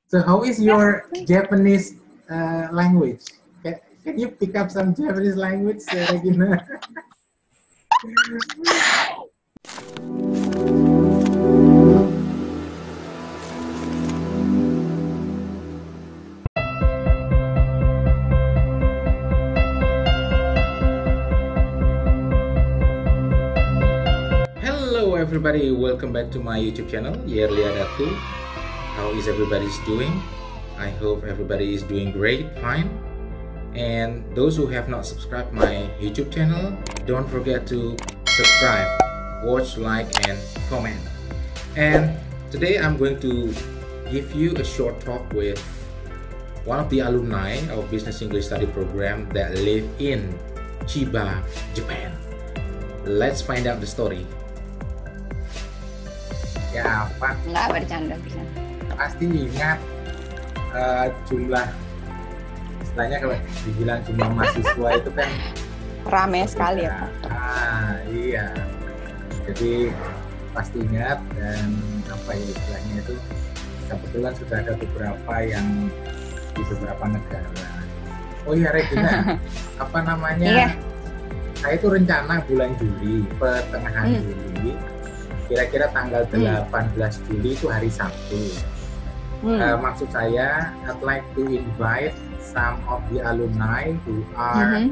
So how is your Japanese language? Can you pick up some Japanese language, Regina? Hello everybody, welcome back to my YouTube channel, Yearly Adatu. How is everybody's doing? I hope everybody is doing great, fine. And those who have not subscribed my YouTube channel, don't forget to subscribe, watch, like, and comment. And today I'm going to give you a short talk with one of the alumni of Business English Study Program that live in Chiba, Japan. Let's find out the story. Ya, apa? Nggak bercanda bisa. Pasti ingat jumlah, istilahnya kalau dibilang jumlah mahasiswa itu kan rame sekali ya Pak. Iya. Jadi pasti ingat, dan apa ya istilahnya itu, kebetulan sudah ada beberapa yang di beberapa negara. Oh iya Regina, apa namanya? Iya. Saya itu rencana bulan Juli, pertengahan Juli. Kira-kira tanggal 18 Juli itu hari Sabtu. Maksud saya, I'd like to invite some of the alumni who are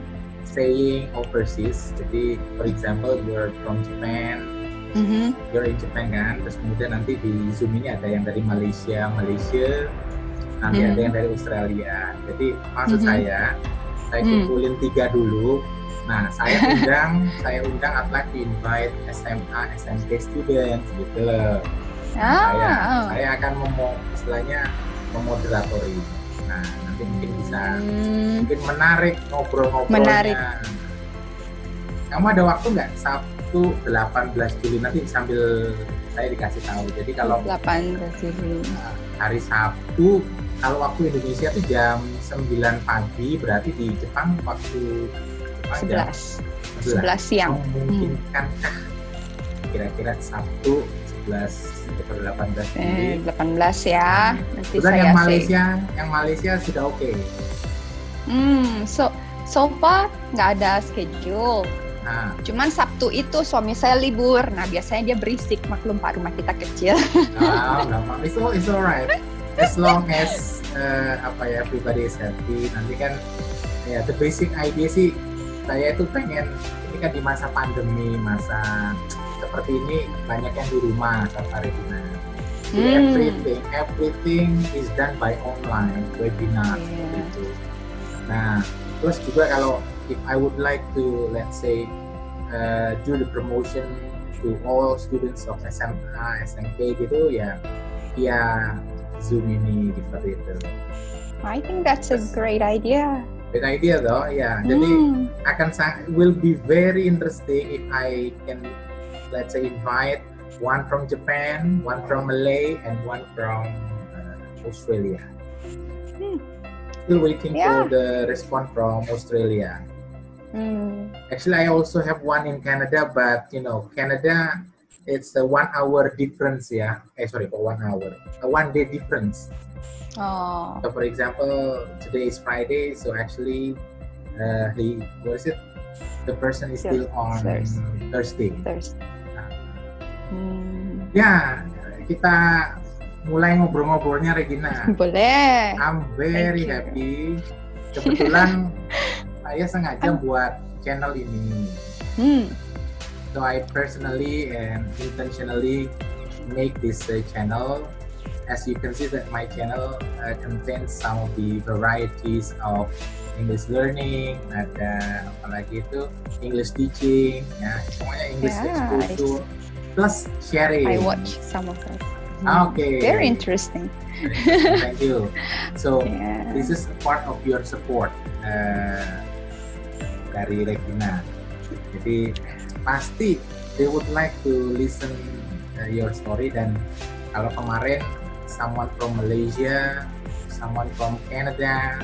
staying overseas. Jadi, for example, you're from Japan, you're in Japan kan, terus kemudian nanti di Zoom ini ada yang dari Malaysia, nanti ada yang dari Australia. Jadi, maksud saya kumpulin 3 dulu. Nah, saya undang, I'd like to invite SMA, SMP students gitu loh. Saya akan istilahnya memoderatori. Nah, nanti mungkin bisa mungkin menarik ngobrol-ngobrolnya. Kamu ada waktu nggak Sabtu 18 Juli, nanti sambil saya dikasih tahu. Jadi kalau 18 Juli hari Sabtu, kalau waktu Indonesia itu jam 9 pagi, berarti di Jepang waktu 11 siang. Memungkinkankah kira-kira Sabtu 18 Juli? 18 ya. Nanti saya yang Malaysia sudah oke. So far nggak ada schedule. Cuman Sabtu itu suami saya libur. Nah, biasanya dia berisik, maklum Pak, rumah kita kecil. It's alright. As long as everybody is happy. Nanti kan ya, the basic idea sih, saya itu pengen, ini kan di masa pandemi, masa seperti ini, banyak yang di rumah, kata Regina. Everything is done by online, webinar, gitu. Nah, terus juga kalau if I would like to, let's say, do the promotion to all students of SMA, SMP gitu, ya via Zoom ini, seperti itu. I think that's a great idea. Good idea though, ya. Jadi will be very interesting if I can, let's say, invite one from Japan, one from Malay, and one from Australia. Still waiting for the response from Australia. Actually, I also have one in Canada, but you know, Canada, it's a 1 hour difference, yeah. Sorry, for 1 hour, a 1 day difference. So for example, today is Friday, so actually the person is still on Thursday. Ya, kita mulai ngobrol-ngobrolnya, Regina. Boleh. I'm very happy. Kebetulan saya sengaja buat channel ini. So I personally and intentionally make this channel. As you can see that my channel contains some of the varieties of English learning, ada apalagi itu English teaching, ya semuanya English exposure, plus sharing. I watch some of it. Okay. Very interesting. Thank you. So this is part of your support dari Regina. Jadi pasti they would like to listen your story, dan kalau kemarin someone from Malaysia, someone from Canada,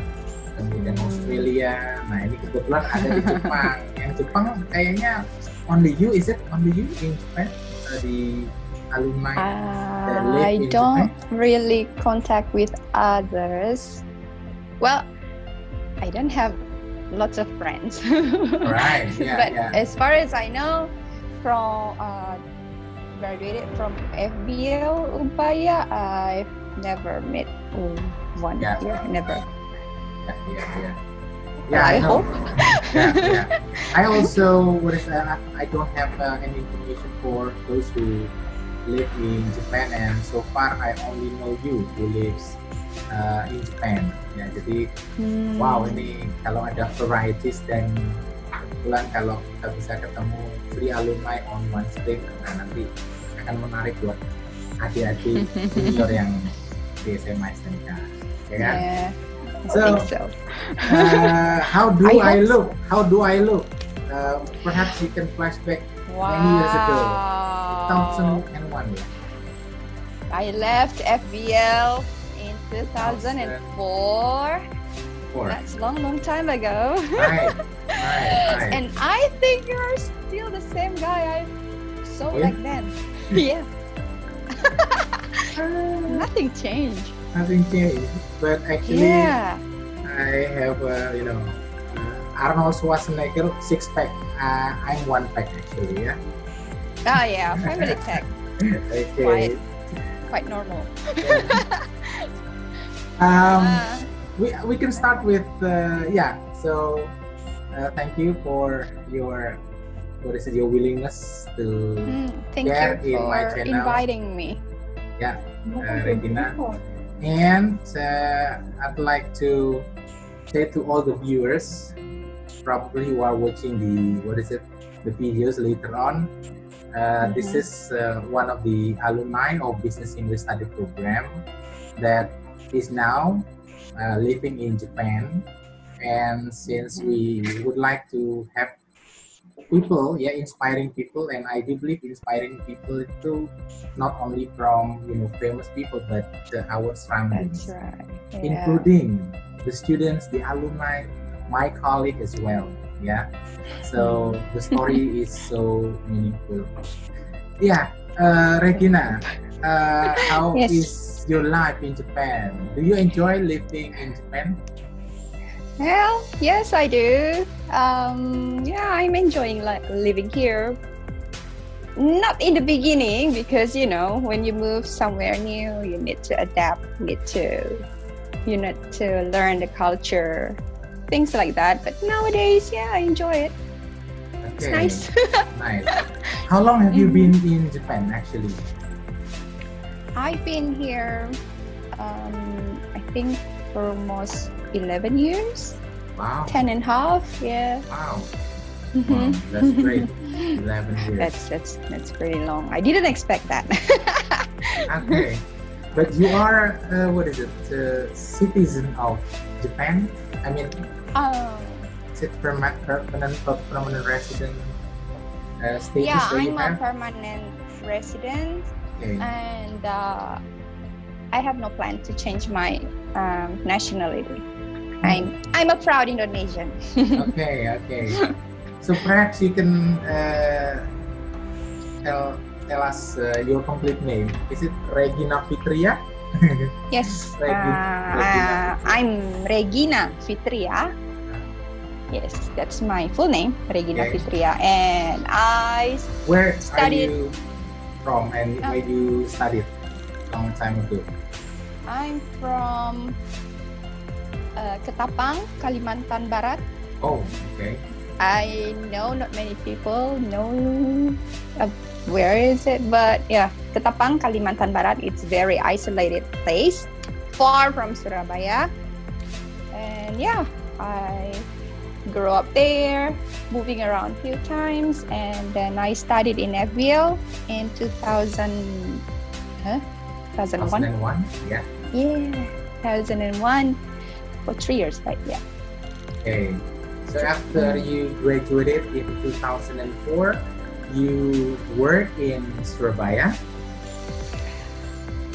kemudian Australia. Nah, ini kebetulan ada di Jepang. Yang Jepang kayaknya only you, is it only you in Japan? alumni that live I in don't Japan? really contact with others. Well, I don't have lots of friends. Right. Yeah. But Yeah. as far as I know, from graduated from FBL Upaya, I've never met one. Yeah. Never. Yeah. Well, I know. hope. Yeah. I also, I don't have any information for those who live in Japan, and so far I only know you who lives in Japan. Ya, jadi wow, ini kalau ada varieties dan kebetulan kalau kita bisa ketemu free alumni on one stream, nah nanti akan menarik buat adik-adik junior yang di SMA SMK, ya kan? Yeah. So, how do I look? How do I look? Perhaps you can flashback many years ago, 2001. I left FBL in 2004. That's long time ago. Right. And I think you're still the same guy I saw back then. Yeah. Nothing changed. But actually, I have Arnold Schwarzenegger 6-pack. I'm 1-pack actually, yeah. Oh yeah, family pack. Okay. Quite normal. We can start with So thank you for your willingness to share in my channel. Thank you for inviting me. Yeah, Regina. And I'd like to say to all the viewers, probably who are watching the videos later on, this is one of the alumni of Business English Study Program that is now living in Japan. And since we would like to have people, inspiring people, and I do believe inspiring people too, not only from famous people, but our surroundings, including the students, the alumni, my colleague as well. Yeah, so the story is so meaningful. Yeah, Regina, how is your life in Japan? Do you enjoy living in Japan? Well, yes, I do. I'm enjoying living here. Not in the beginning, because when you move somewhere new, you need to adapt, you need to learn the culture, things like that. But nowadays, I enjoy it. Okay. It's nice. Nice. How long have you been in Japan, actually? I've been here, I think, for almost 11 years. Wow. 10 and a half, yeah. Wow. Wow, that's great. 11 years. That's pretty long. I didn't expect that. Okay. But you are, citizen of Japan? I mean, is it permanent resident status? Yeah, I'm a permanent resident. Okay. And I have no plan to change my nationality. I'm a proud Indonesian. Okay. So perhaps you can tell us your complete name. Is it Regina Fitria? Yes. Regina. I'm Regina Fitria. Yes, that's my full name, Regina Fitria, and I Where studied. Are you from, and where you studied long time ago? I'm from Ketapang, Kalimantan Barat. Oh, okay. I know not many people know where is it, but Ketapang, Kalimantan Barat. It's very isolated place, far from Surabaya, and I grew up there, moving around a few times, and then I studied in FBL in 2001. 2001, yeah. Yeah, 2001 for 3 years, right? Yeah. Okay. So after you graduated in 2004, you work in Surabaya?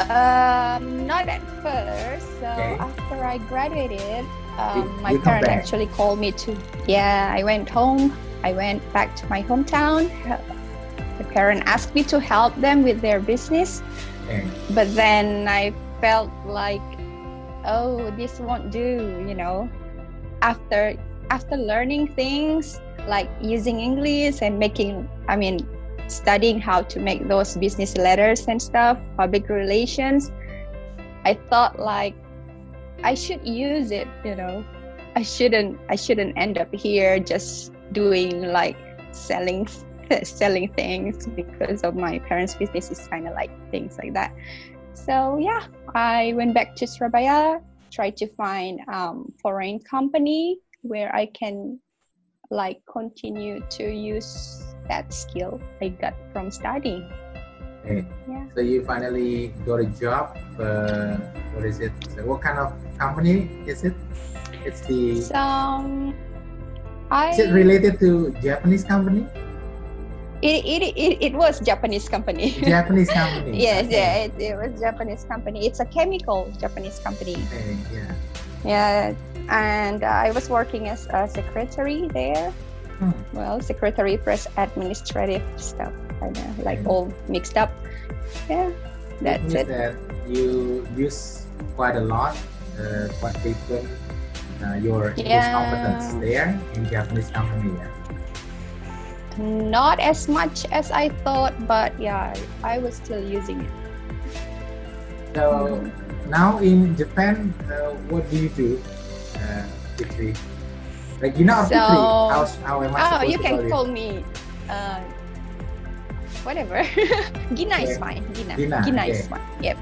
Not at first. So after I graduated, my parents actually called me to. Yeah, I went home. I went back to my hometown, the parent asked me to help them with their business. Okay. But then I felt like, oh, this won't do, you know. After learning things like using English and studying how to make those business letters and stuff, public relations, I thought like I should use it, you know. I shouldn't end up here just doing like selling things, because of my parents' business is kind of like things like that. So yeah, I went back to Surabaya, tried to find foreign company where I can like continue to use that skill I got from studying. Okay. Yeah. So you finally got a job. What is it? So what kind of company is it? It's the. Is it related to Japanese company? It was Japanese company. Japanese company. Yes, okay. yeah, it was Japanese company. It's a chemical Japanese company. Okay, yeah. Yeah, and I was working as a secretary there. Well, secretary plus administrative stuff, kind of like all mixed up. Yeah, that's it. That you use quite a lot, quite frequent, your English competence there in Japanese company. Yeah? Not as much as I thought, but yeah, I was still using it. So now in Japan, what do you do, Fitri? Regina or Fitri? How am I supposed you to can call me whatever. Gina is fine. Gina okay. is fine. Yep.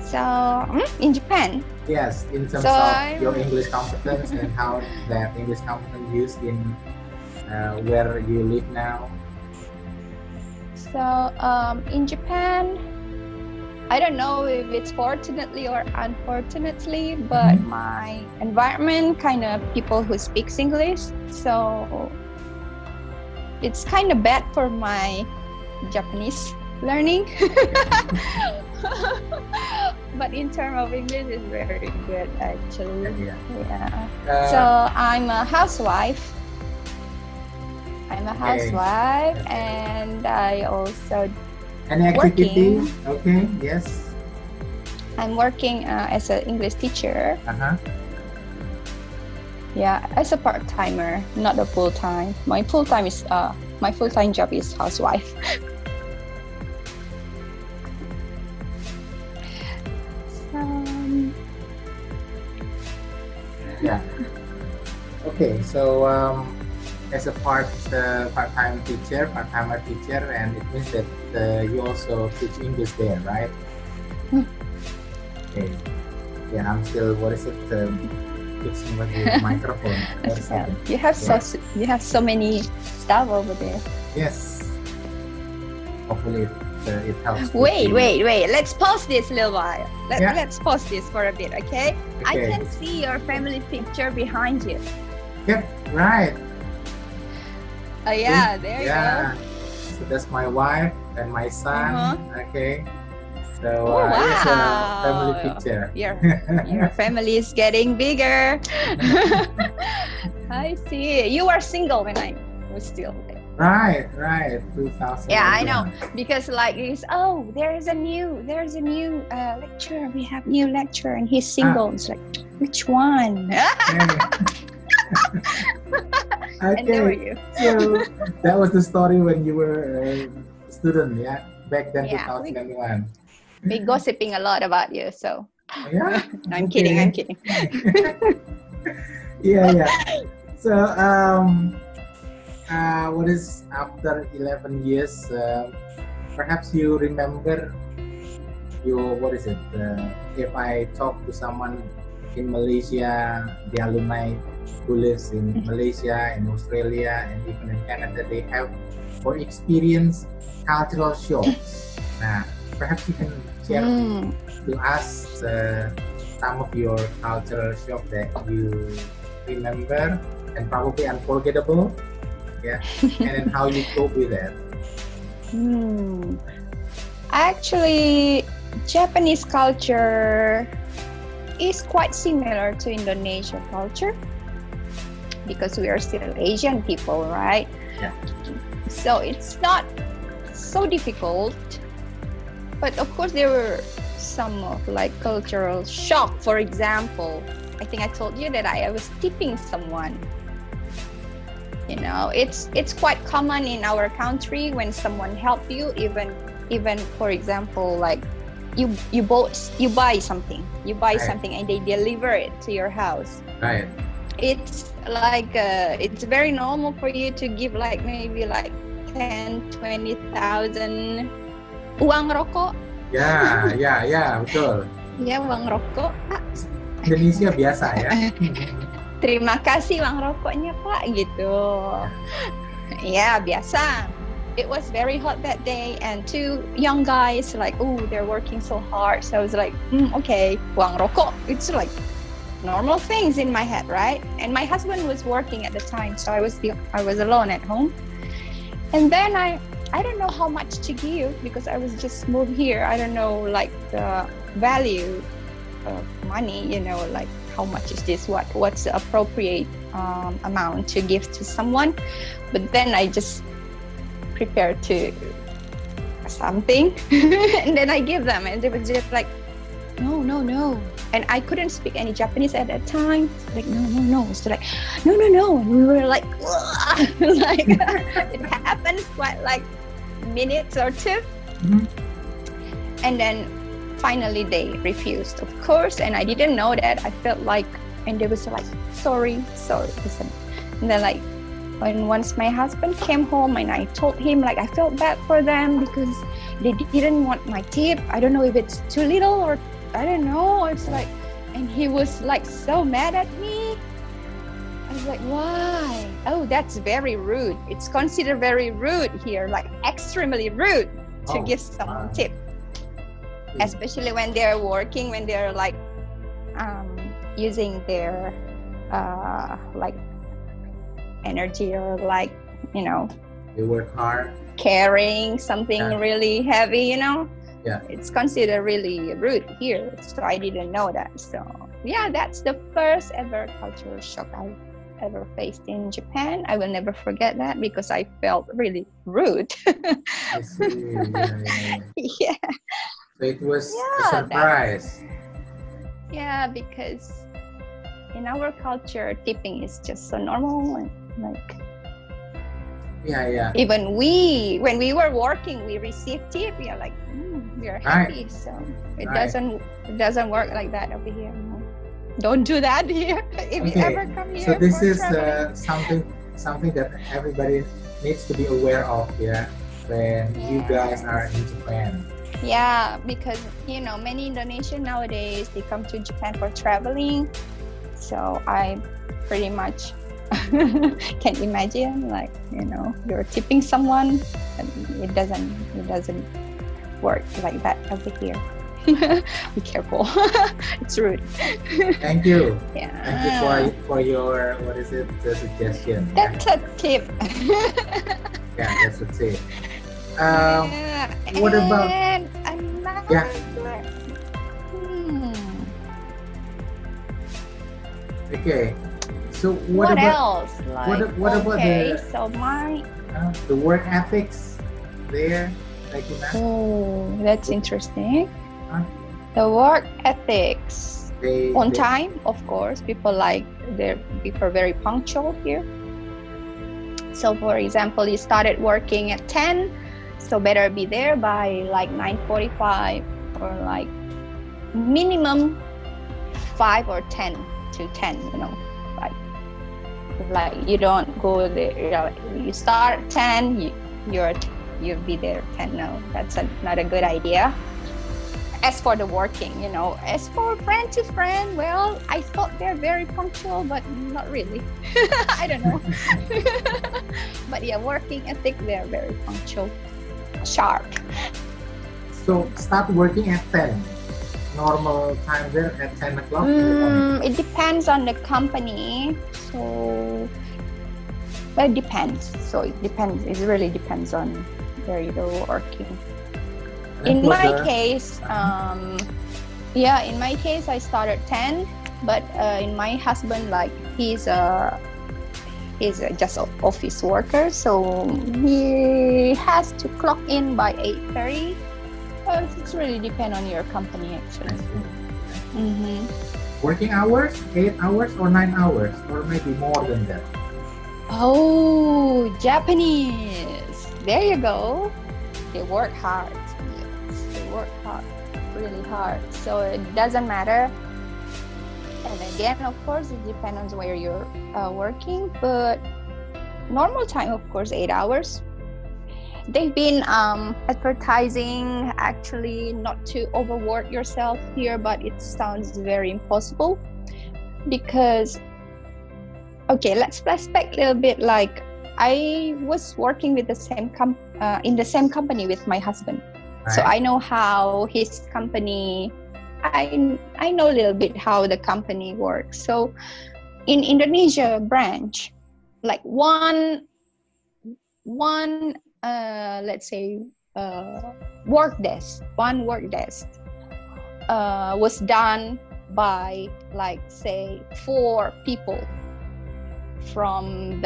So in Japan. Yes, in terms of your English competence and how that English competence used in where you live now. So in Japan, I don't know if it's fortunately or unfortunately, but my environment kind of people who speaks English, so it's kind of bad for my Japanese learning. But in terms of English, it's very good actually. Yeah. So I'm a housewife. And I also any activity? Okay, yes. I'm working as an English teacher. Yeah, as a part-timer, not a full-time. My full-time job is housewife. Yeah. Okay, so as a part-timer teacher, and it means that you also teach English there, right? Okay. Yeah, I'm still. What is it? Fixing with the microphone. You have so many stuff over there. Yes. Hopefully it helps. Wait. Let's pause this a little while. Let's pause this for a bit, okay? I can see your family picture behind you. Yep. Right. Oh yeah, there you go. So that's my wife and my son. Okay. So wow. It's a family picture. Your family is getting bigger. I see. You were single when I was still there. Right. 2000. Yeah, I know. Because like this, there's a new lecturer. We have new lecturer and he's single. It's like, which one? Okay. And there were you. So that was the story when you were a student, yeah? Back then, 2001. We're gossiping a lot about you, so. Yeah? No, I'm kidding. Yeah. So, what is after 11 years, perhaps you remember if I talk to someone in Malaysia, the alumni who lives in Malaysia, in Australia, and even in Canada, they have or experience cultural shocks. Now, perhaps you can share to us some of your cultural shock that you remember and probably unforgettable, yeah, and then how you cope with that. Actually, Japanese culture is quite similar to Indonesian culture because we are still Asian people, right? Yeah. So it's not so difficult, but of course there were some of like cultural shock. For example, I think I told you that I was tipping someone. You know, it's quite common in our country when someone help you, even for example, like you buy something Right. something and they deliver it to your house. Right. It's like it's very normal for you to give like maybe like 10-20,000 uang rokok. Ya, betul. Ya, uang rokok. Indonesia biasa ya. Terima kasih uang rokoknya Pak, gitu. Ya, biasa. It was very hot that day, and two young guys like, oh, they're working so hard. So I was like, okay, uang rokok. It's like normal things in my head, right? And my husband was working at the time, so I was alone at home. And then I don't know how much to give because I was just moved here. I don't know like the value of money, you know, like how much is this? What's the appropriate amount to give to someone? But then I just prepared to something, and then I give them, and they was just like, no. And I couldn't speak any Japanese at that time. Like, no. It's like, no. We were like, like it happened quite like minutes or two. And then finally they refused, of course, and I didn't know that. I felt like, and they was like, sorry. And then like, when once my husband came home and I told him, like, I felt bad for them because they didn't want my tip. I don't know if it's too little or I don't know. It's like, and he was like so mad at me. I was like, why? Oh, that's very rude. It's considered very rude here, like extremely rude to give someone tip. Especially when they're working, when they're like using their like energy or like, you know, They work hard. Carrying something really heavy, you know. Yeah. It's considered really rude here. So I didn't know that. So yeah, that's the first ever cultural shock I ever faced in Japan. I will never forget that because I felt really rude. I see. Yeah. So it was a surprise. Yeah, because in our culture, tipping is just so normal and like. Yeah. Even when we were working, we received tip. We are like, we are happy. Right. So it doesn't work like that over here. No. Don't do that here. If you ever come here. So this is something that everybody needs to be aware of, when you guys are in Japan. Yeah, because you know many Indonesians nowadays they come to Japan for traveling. So I pretty much can imagine, like, you know, you're tipping someone and it doesn't work like that over here. Be careful. It's rude. Thank you. Yeah. Thank you for your the suggestion. That's a tip. Yeah, that's a tip. What about Okay. So what about else? Like, what about the work ethics there, Regina? Oh, that's interesting. The work ethics. On time, of course. People are very punctual here. So, for example, you started working at 10, so better be there by like 9:45 or like minimum 5 or 10 to 10. You know. Like you don't go there. You start 10, you'll be there 10. No, that's not a good idea. As for the working, you know, as for friend to friend, well, I thought they're very punctual, but not really. I don't know. But yeah, working ethic, they're very punctual, sharp. So start working at 10. Normal time there at 10 o'clock? It depends on the company. So, but it depends. So it depends. It really depends on where you're working. In my case, I started 10. But in my husband, like he's He's just an office worker, so he has to clock in by 8:30. Well, it's really depend on your company actually. Working hours, 8 hours or 9 hours, or maybe more than that. Oh, Japanese. There you go. They work hard. Yes, they work hard, really hard. So it doesn't matter. And again, of course, it depends on where you're working. But normal time, of course, 8 hours. They've been advertising actually not to overwork yourself here, but it sounds very impossible because, okay, let's flashback a little bit. Like I was working with the same in the same company with my husband, so I know how his company. I know a little bit how the company works. So in Indonesia branch, like one let's say one work desk was done by, like, say 4 people from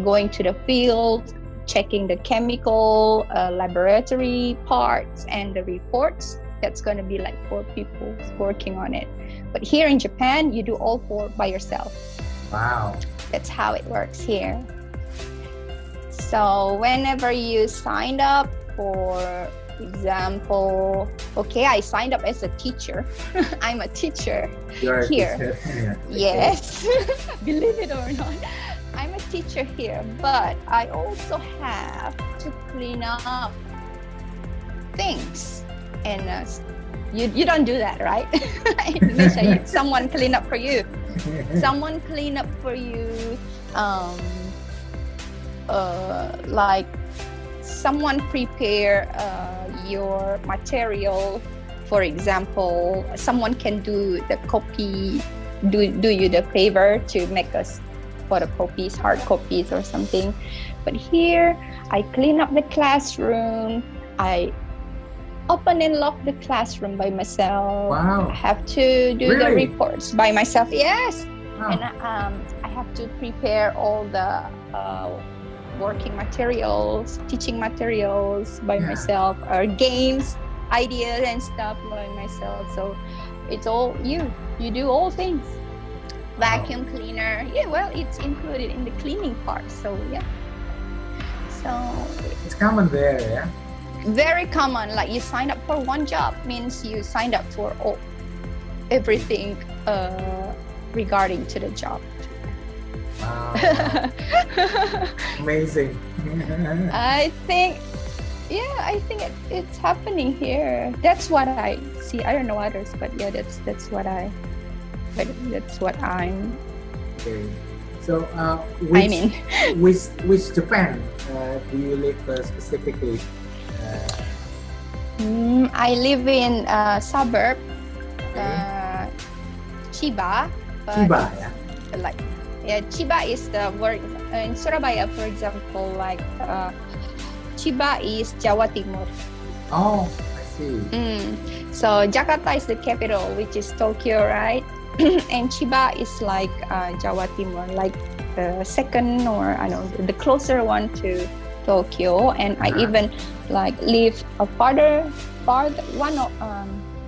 going to the field, checking the chemical laboratory parts and the reports. That's going to be like 4 people working on it. But here in Japan, you do all 4 by yourself. Wow. That's how it works here. So whenever you signed up, for example, okay, I signed up as a teacher. I'm a teacher here. Yes, believe it or not, I'm a teacher here, but I also have to clean up things. And you don't do that, right? Someone clean up for you. Someone clean up for you. Like someone prepare your material. For example, someone can do the copy, do you the favor to make us photocopies, hard copies or something. But here, I clean up the classroom. I open and lock the classroom by myself. Wow. I have to do the reports by myself. Yes. Wow. And I have to prepare all the working materials, teaching materials by myself, or games, ideas and stuff by myself. So it's all you do all things. Vacuum cleaner. Yeah, well, it's included in the cleaning part. So yeah. So it's common there, yeah? Very common. Like you sign up for one job means you signed up for everything regarding to the job. Wow. Amazing. I think it's happening here. That's what I see. I don't know others, but yeah, that's what I'm. Okay. So, which Japan do you live specifically? I live in a suburb, Chiba. Chiba, yeah. Like, yeah, Chiba is the word in Surabaya, for example. Like, Chiba is Jawa Timur. Oh, I see. So Jakarta is the capital, which is Tokyo, right? And Chiba is like Jawa Timur, like the second, or I don't know, the closer one to Tokyo. And I even like live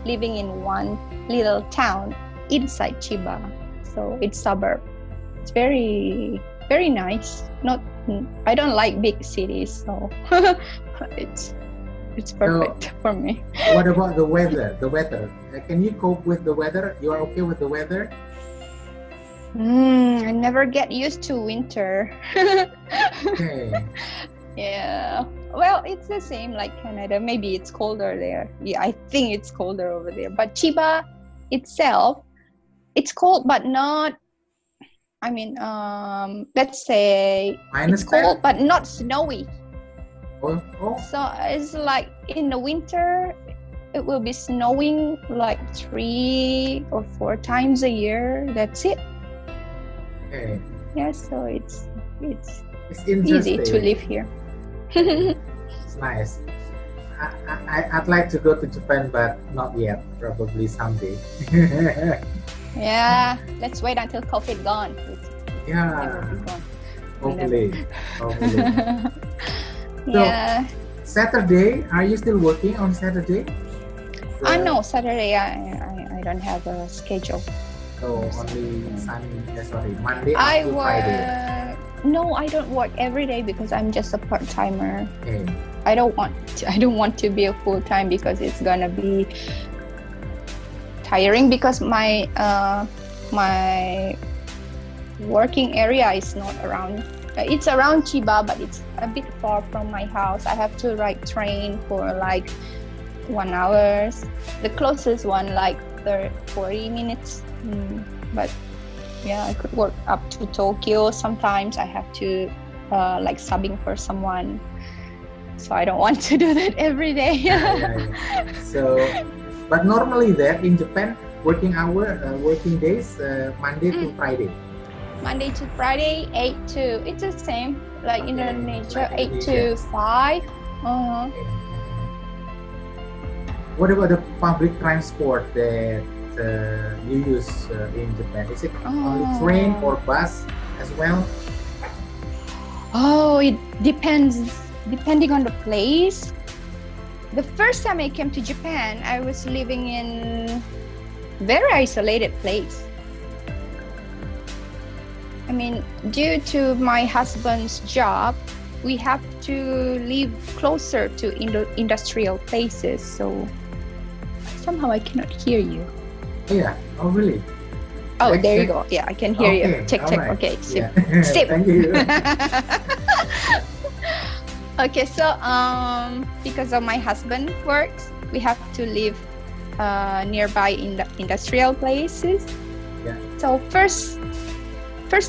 living in one little town inside Chiba. So it's suburb. It's very, very nice. I don't like big cities, so it's perfect for me. What about the weather? Can you cope with the weather? You are okay with the weather? I never get used to winter. Okay. Yeah. Well, it's the same like Canada. Maybe it's colder there. Yeah, I think it's colder over there. But Chiba itself, it's cold, but not. I mean, let's say it's cold, but not snowy. Oh. So it's like in the winter, it will be snowing like 3 or 4 times a year. That's it. Okay. Yeah, so it's easy to live here. It's nice. I'd like to go to Japan, but not yet. Probably someday. Yeah, let's wait until COVID gone. Yeah, before. hopefully. Hopefully. So, Yeah. Saturday, are you still working on Saturday? No, Saturday I don't have a schedule. So only Monday up to Friday. No, I don't work every day because I'm just a part-timer. Okay. I don't want to be a full-time because it's gonna be tiring because my working area is not around. It's around Chiba, but it's a bit far from my house. I have to ride train for like 1 hour. The closest one like 40 minutes. But yeah, I could work up to Tokyo. Sometimes I have to like subbing for someone. So I don't want to do that every day. Yeah. So, but normally there in Japan, working days, Monday to Friday. Monday to Friday, 8 to, it's the same, like Okay. Indonesia, Like 8 to 5. What about the public transport that you use in Japan? Is it only train or bus as well? Oh, it depends, depending on the place. The first time I came to Japan, I was living in very isolated place. I mean, due to my husband's job, we have to live closer to industrial places. So somehow I cannot hear you. Yeah. Oh, really? Oh, Check, there you check. go. Yeah, I can hear you. Check. Right. Okay, sip. Yeah. Sip. Thank you. Okay, so because of my husband works, we have to live nearby in the industrial places. Yeah. So first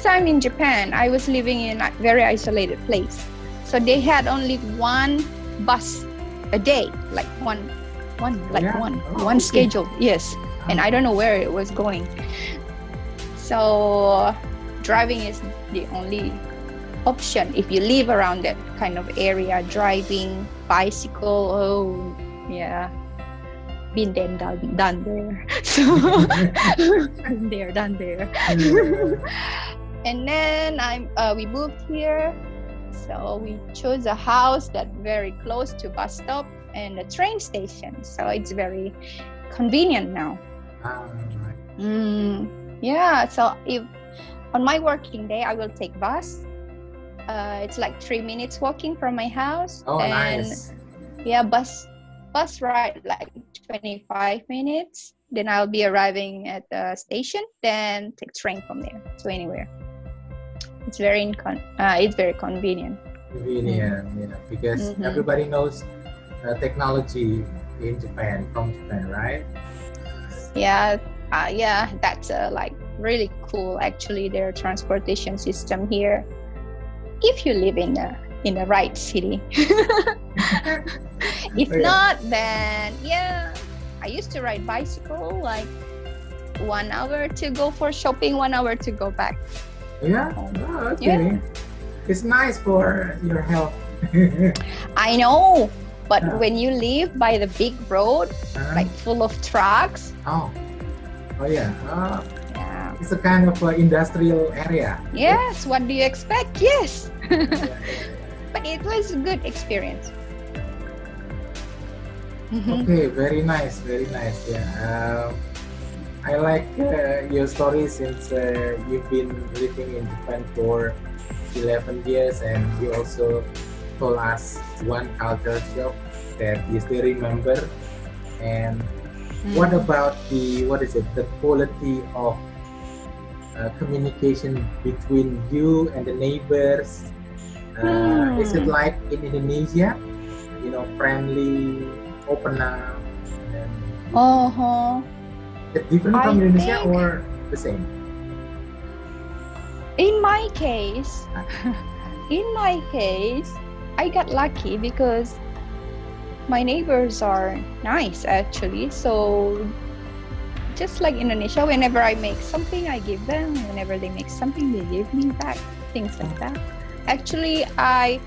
time in Japan, I was living in a very isolated place. So they had only one bus a day, like one schedule. Yes, and I don't know where it was going. So driving is the only option if you live around that kind of area. Driving, bicycle, oh yeah, been there, done there. So been there, done there. And then we moved here, so we chose a house that's very close to bus stop and a train station, so it's very convenient now. Yeah, so if on my working day I will take bus. It's like 3 minutes walking from my house. Oh, and nice. yeah, bus ride like 25 minutes. Then I'll be arriving at the station, then take train from there to anywhere. It's very convenient. Convenient, yeah, because everybody knows technology in Japan, from Japan, right? Yeah, that's like really cool. Actually, their transportation system here. If you live in the right city. If not, then yeah, I used to ride bicycle like 1 hour to go for shopping, 1 hour to go back. Yeah, okay. Yeah. It's nice for your health. I know, but when you live by the big road, like full of trucks. Oh yeah. It's a kind of industrial area. Yes, what do you expect? Yes. But it was a good experience. Okay, very nice. Yeah. I like your story since you've been living in Japan for 11 years, and you also told us one culture shock that you still remember. And what about the quality of communication between you and the neighbors? Is it like in Indonesia, friendly, open up? Different from Indonesia or the same? In my case, I got lucky because my neighbors are nice actually. So just like Indonesia, whenever I make something, I give them. Whenever they make something, they give me back. Things like that. Actually, I'm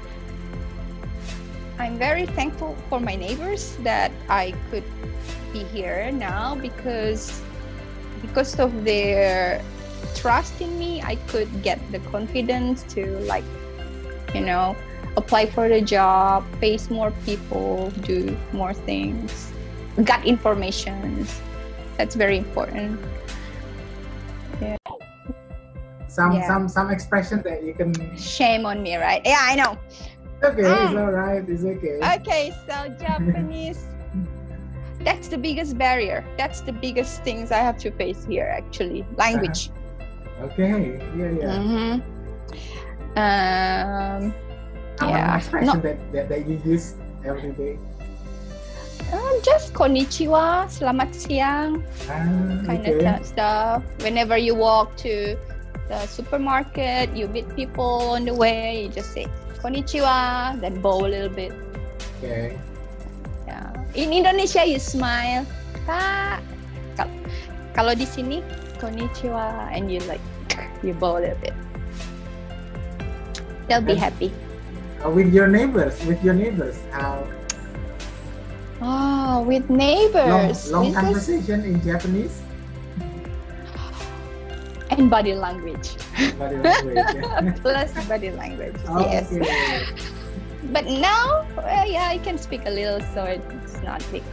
very thankful for my neighbors that I could be here now because of their trust in me, I could get the confidence to like, apply for the job, face more people, do more things, get information. That's very important. Yeah. Some expression that you can. Shame on me, right? Yeah, I know. Okay, it's all right. It's okay. Okay, so Japanese. That's the biggest barrier. That's the biggest things I have to face here, actually. Language. Okay. Yeah. Yeah. Expression that you use every day. Just konnichiwa, selamat siang, kind of stuff. Whenever you walk to the supermarket, you meet people on the way, you just say konnichiwa, then bow a little bit. Okay. Yeah. In Indonesia, you smile. Kak. Kalau di sini konnichiwa, and you bow a little bit. They'll be happy. With your neighbors, how? Oh, with neighbors. Long conversation in Japanese. And body language. Body language. Plus body language. Okay. Yes. But now, I can speak a little, so it's not big.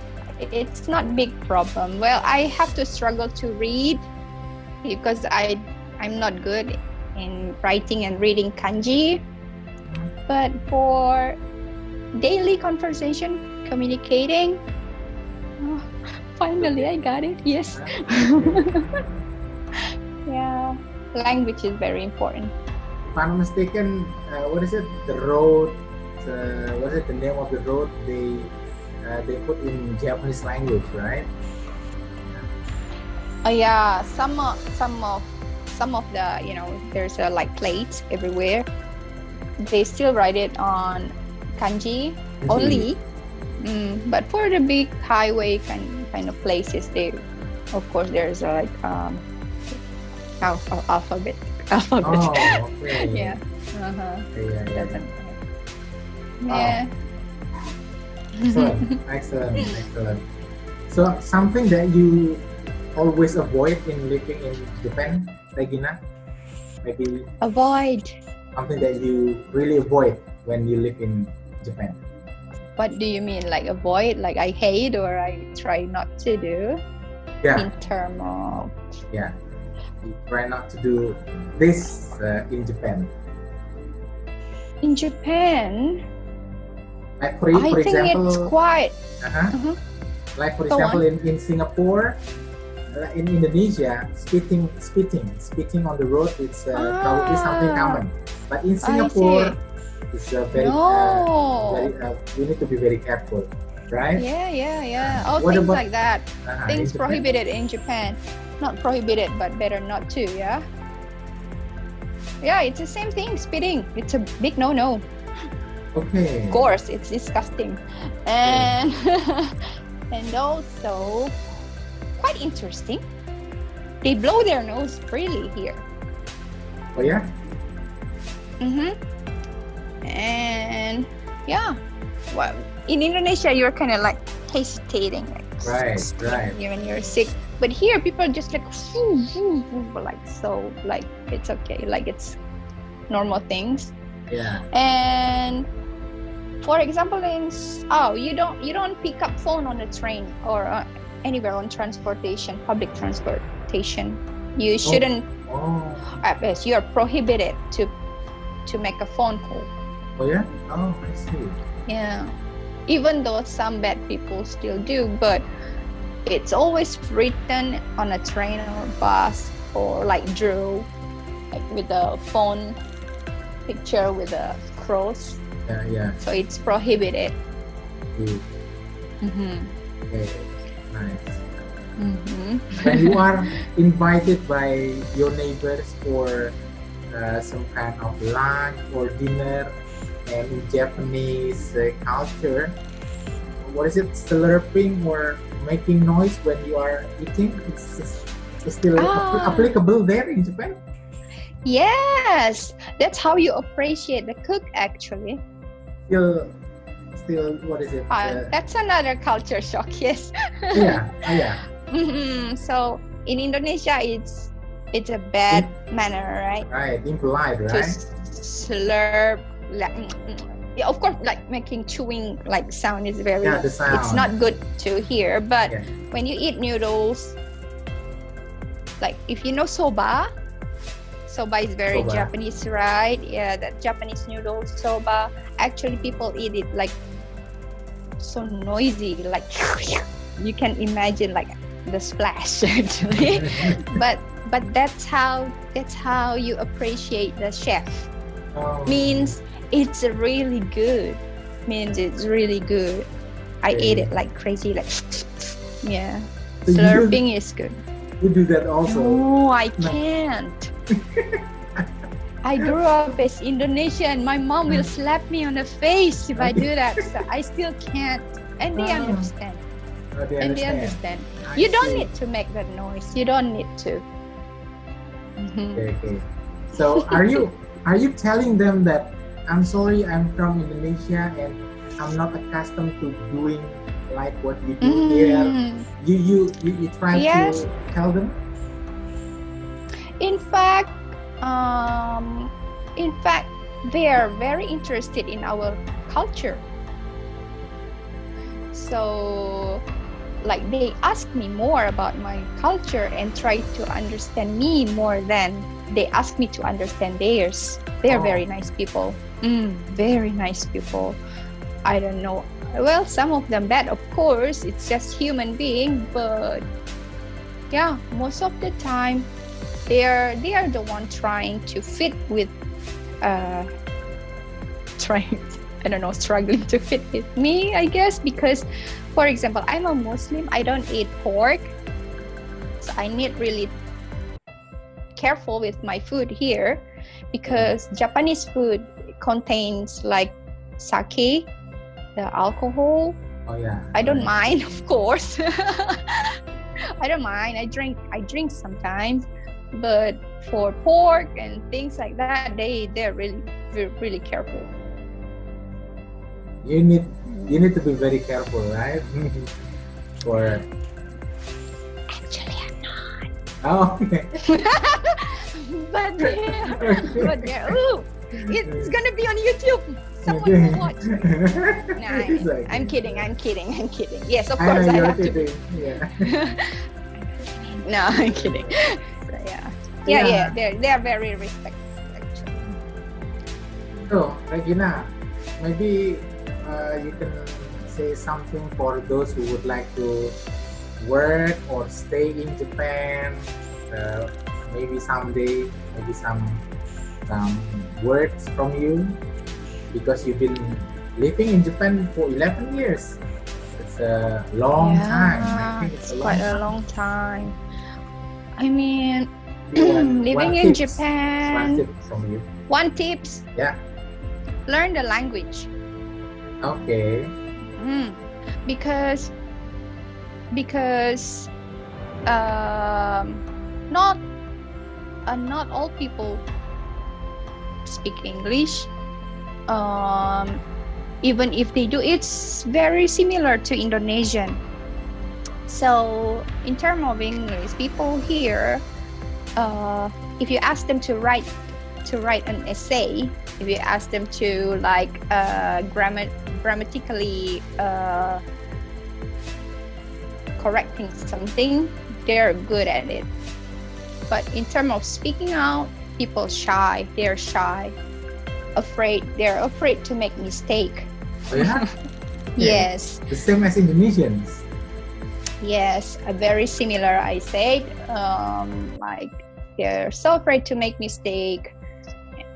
It's not big problem. Well, I have to struggle to read because I'm not good in writing and reading kanji. But for daily conversation, communicating, finally I got it. Yes. Yeah, language is very important. If I'm not mistaken, what is it? The road. What is it? The name of the road they put in Japanese language, right? Yeah, some of the there's like plates everywhere. They still write it on kanji only. But for the big highway kind of places, of course there's like alphabet. Oh, okay. Yeah. Yeah. Excellent. So something that you always avoid in living in Japan, Regina? Maybe avoid. Something that you really avoid when you live in Japan. What do you mean? Like avoid? Like I hate or I try not to do? Yeah. In terms of. Yeah. You try not to do this in Japan. In Japan? Like for example, it's quite. Like for example, in Singapore, in Indonesia, spitting on the road, it's probably something common. But in Singapore, it's very, we need to be very careful, right? Yeah. Oh, what things about, like that. Things prohibited in Japan. Not prohibited, but better not to, yeah? Yeah, it's the same thing, spitting. It's a big no-no. Okay. Of course, it's disgusting. And and also, quite interesting, they blow their nose freely here. Oh yeah? And yeah, well, in Indonesia, you're kind of like hesitating, right. When you're sick. But here, people are just like, so like it's okay, like it's normal things. Yeah. And for example, you don't pick up phone on the train or anywhere on transportation, public transportation. You shouldn't. Yes, you are prohibited to make a phone call. Oh yeah? Oh, I see. Yeah. Even though some bad people still do, but it's always written on a train or bus or like drew, like with a phone picture with a cross. Yeah. So it's prohibited. Okay, nice. When you are invited by your neighbors for some kind of lunch or dinner, and in Japanese culture, what is it, slurping or making noise when you are eating? It's still applicable there in Japan? Yes, that's how you appreciate the cook actually. Still, what is it? That's another culture shock, yes. Yeah. So in Indonesia, it's it's a bad manner, right? Right, impolite, To right? slurp, like, yeah, of course, like making chewing like sound is very, Yeah, the sound. it's not good to hear. But Yeah. when you eat noodles, like if you know soba is very Soba. Japanese, right? Yeah, that Japanese noodle soba. Actually, people eat it like so noisy, like you can imagine like the splash actually. but that's how you appreciate the chef. Oh. Means it's really good. I ate it like crazy, like yeah. So Slurping is good. You do that also? No, I can't. I grew up as Indonesian. My mom will slap me on the face if I do that. So I still can't. And they understand. Oh, they And they understand. You don't need to make that noise. You don't need to. Okay. So are you telling them that I'm sorry, I'm from Indonesia and I'm not accustomed to doing like what you do here? You try to tell them? In fact, they are very interested in our culture. So, like they ask me more about my culture and try to understand me more than they ask me to understand theirs. They are very nice people. Very nice people. I don't know. Well, some of them bad, of course. It's just human being, but yeah, most of the time they are the one trying to fit with struggling to fit with me, I guess, because for example, I'm a Muslim, I don't eat pork, so I need really careful with my food here because Japanese food contains like sake, the alcohol. I don't mind, of course. I don't mind. I drink sometimes, but for pork and things like that, they're really careful. You need to be very careful, right? For actually, I'm not. Oh, okay. but yeah. Ooh, it's gonna be on YouTube. Someone will watch. Nah, I'm kidding. Yes, of course I have to. Yeah. No, I'm kidding. So, yeah. They're very respectful actually. So, Regina, maybe you can say something for those who would like to work or stay in Japan. Maybe someday, maybe some words from you, because you've been living in Japan for 11 years. It's a long time. I think it's quite a long time. I mean, living in Japan. One tip from you. One tips. Yeah. Learn the language. Okay. Because not all people speak English. Even if they do, it's very similar to Indonesian. So in terms of English, people here, if you ask them to write an essay, if you ask them to like grammatically correcting something, they're good at it. But in terms of speaking out, people shy. They're shy, they're afraid to make mistake. Oh, yeah? Yes. The same as Indonesians. Yes, very similar. I said, like they're so afraid to make mistake,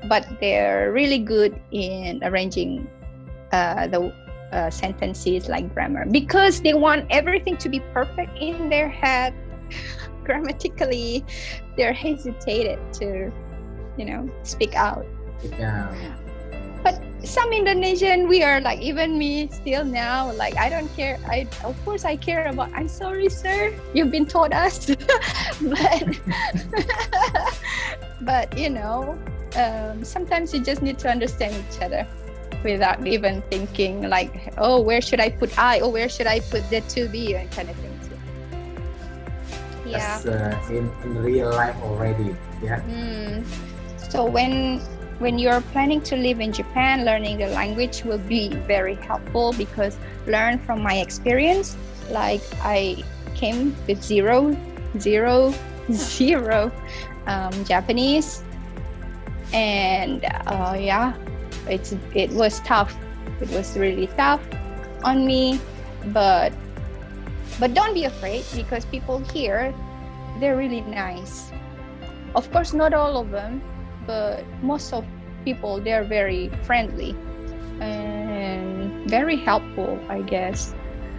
but they're really good in arranging the sentences like grammar, because they want everything to be perfect in their head. Grammatically, they're hesitated to, speak out. Yeah. But some Indonesian, we are like, even me still now, like I don't care. Of course I care about, I'm sorry sir, you've been taught us. but sometimes you just need to understand each other without even thinking like, oh, where should I put I, or where should I put the to be, and kind of thing too. Yeah. in real life already. Yeah. So when you're planning to live in Japan, learning the language will be very helpful because learn from my experience. Like I came with zero Japanese, and yeah, it was tough. It was really tough on me, but don't be afraid because people here, they're really nice. Of course, not all of them, but most of people, they're very friendly and very helpful, I guess.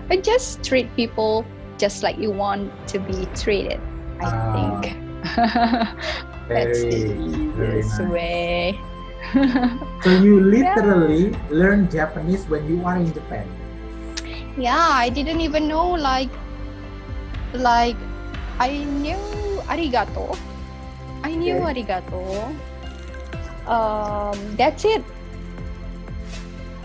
But just treat people just like you want to be treated, I think. That's the easiest way. So you literally learn Japanese when you are in Japan? Yeah, I didn't even know, like I knew arigato. I knew arigato. That's it.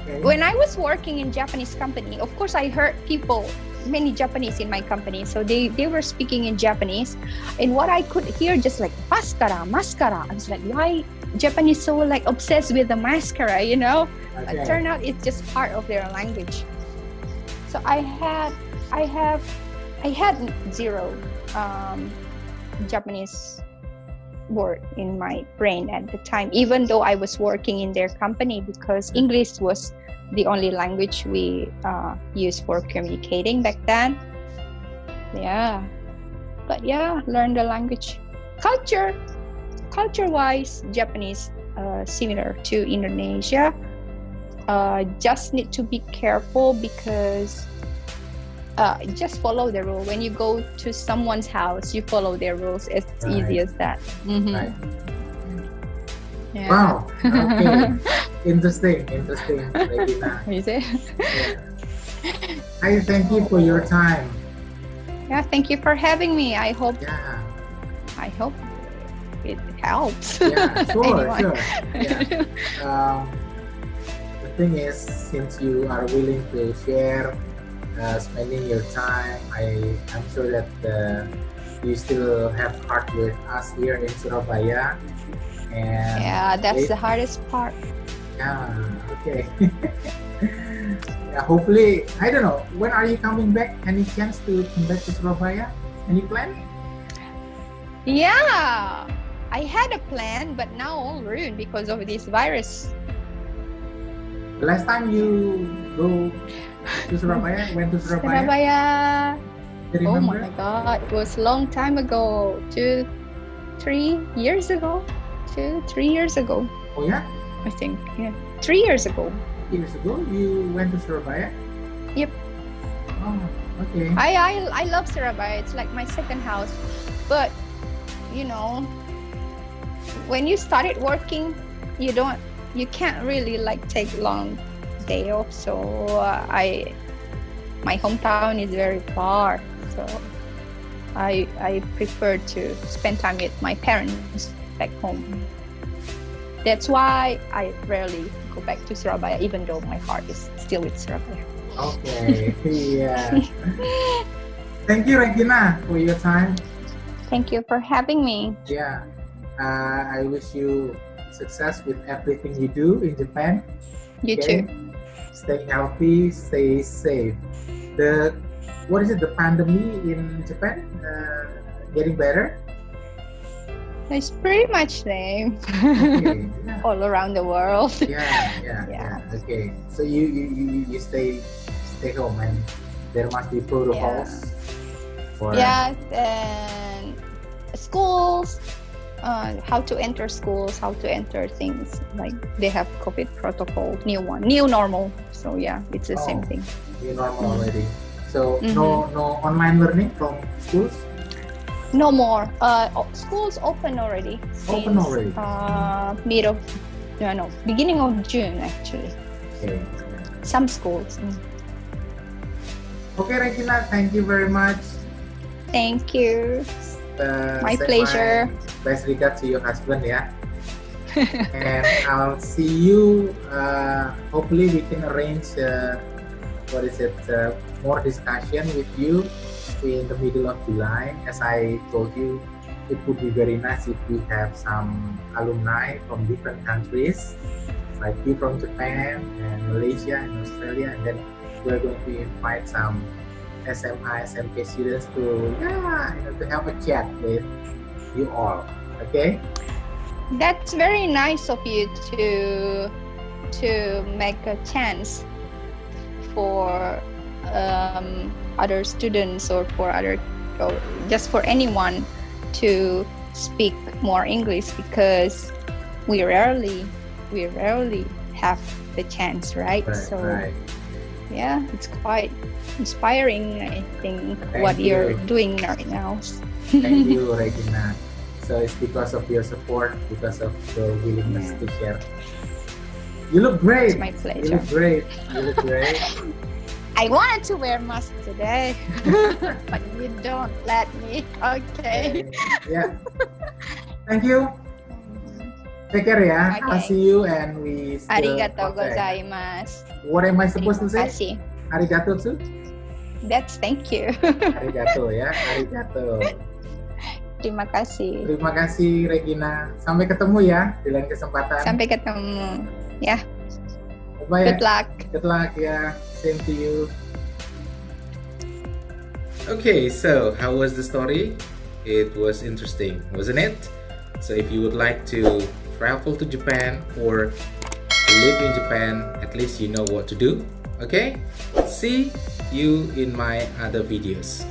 Okay. When I was working in Japanese company, of course I heard people, many Japanese in my company, so they were speaking in Japanese, and what I could hear just like mascara. I was like, why Japanese so like obsessed with the mascara, you know? Okay. It turned out it's just part of their language. So I had zero Japanese word in my brain at the time, even though I was working in their company, because English was the only language we used for communicating back then. Yeah, but yeah, learn the language. Culture-wise, Japanese similar to Indonesia. Just need to be careful because just follow the rule. When you go to someone's house, you follow their rules. It's easy as that. Right. Yeah. Wow. Okay. Interesting, Regina. Is it? Yeah. I thank you for your time. Yeah, thank you for having me. I hope it helps. Yeah, sure. Yeah. The thing is, since you are willing to share, spending your time, I'm sure that you still have heart with us here in Surabaya. And yeah, that's the hardest part. Yeah, okay. Yeah, hopefully, I don't know, when are you coming back? Any chance to come back to Surabaya? Any plan? Yeah, I had a plan, but now all ruined because of this virus. The last time you go to Surabaya, went to Surabaya? Oh my God, it was a long time ago. 3 years ago. Oh yeah? I think, yeah. 3 years ago. Years ago, you went to Surabaya? Yep. Oh, okay. I love Surabaya. It's like my second house. But, you know, when you started working, you can't really like take long day off. So my hometown is very far. So I prefer to spend time with my parents back home. That's why I rarely go back to Surabaya, even though my heart is still with Surabaya. Okay, yeah. Thank you, Regina, for your time. Thank you for having me. Yeah, I wish you success with everything you do in Japan. You too. Stay healthy, stay safe. The pandemic in Japan getting better? It's pretty much the same. Okay, yeah. All around the world. Yeah. Okay, so you stay home, and there must be protocols. Yeah. And schools, how to enter schools, how to enter things, like they have COVID protocol, new normal. So yeah, it's the same thing. New normal already. So no online learning from schools? No more. Schools open already. Open already. Beginning of June actually. Okay. Some schools. Okay, Regina, thank you very much. Thank you. My pleasure. Best regards to your husband, yeah. And I'll see you. Hopefully, we can arrange more discussion with you in the middle of July. As I told you, it would be very nice if we have some alumni from different countries, like you from Japan and Malaysia and Australia, and then we're going to invite some SMA, SMK students to to have a chat with you all. Okay? That's very nice of you to make a chance for other students or just for anyone to speak more English, because we rarely have the chance, right? Right. Yeah, it's quite inspiring, I think. What you're doing right now. Thank you, Regina. So it's because of your support, because of your willingness to share. You look great. It's my pleasure. You look great. You look great. I wanted to wear mask today, but you don't let me. Okay. Yeah. Thank you. Take care ya. Okay. I'll see you and we still Arigatou contact. gozaimasu. What am I supposed to say? Terima kasih. Arigato too? That's thank you. Arigato ya. Arigato. Terima kasih. Terima kasih Regina. Sampai ketemu ya di lain kesempatan. Sampai ketemu. Ya. Bye. Good luck. Good luck ya. Same to you. Okay, so how was the story? It was interesting, wasn't it? So if you would like to travel to Japan or live in Japan, at least you know what to do. Okay? See you in my other videos.